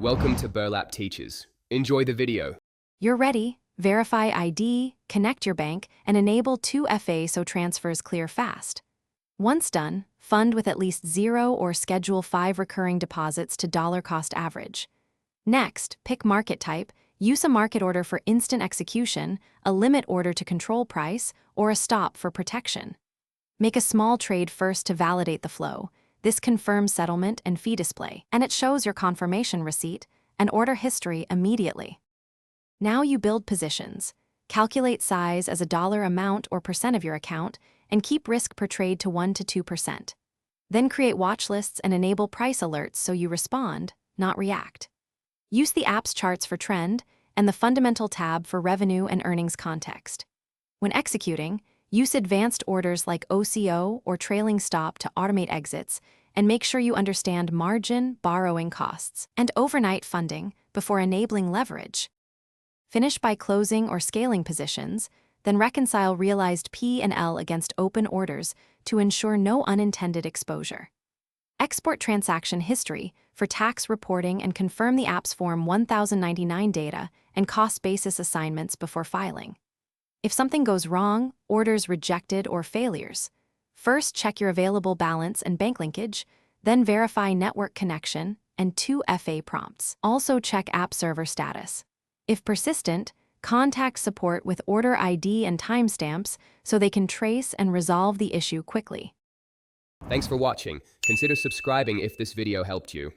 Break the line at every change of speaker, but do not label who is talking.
Welcome to Burlap Teachers. Enjoy the video.
You're ready. Verify ID, connect your bank, and enable 2FA so transfers clear fast. Once done, fund with at least 0 or schedule 5 recurring deposits to dollar cost average. Next, pick market type, use a market order for instant execution, a limit order to control price, or a stop for protection. Make a small trade first to validate the flow. This confirms settlement and fee display, and it shows your confirmation receipt and order history immediately. Now you build positions. Calculate size as a dollar amount or percent of your account, and keep risk per trade to 1 to 2%. Then create watch lists and enable price alerts so you respond, not react. Use the app's charts for trend and the fundamental tab for revenue and earnings context. When executing, use advanced orders like OCO or trailing stop to automate exits, and make sure you understand margin, borrowing costs, and overnight funding before enabling leverage. Finish by closing or scaling positions, then reconcile realized P&L against open orders to ensure no unintended exposure. Export transaction history for tax reporting and confirm the app's Form 1099 data and cost basis assignments before filing. If something goes wrong, orders rejected or failures, first check your available balance and bank linkage, then verify network connection and 2FA prompts. Also check app server status. If persistent, contact support with order ID and timestamps so they can trace and resolve the issue quickly.
Thanks for watching. Consider subscribing if this video helped you.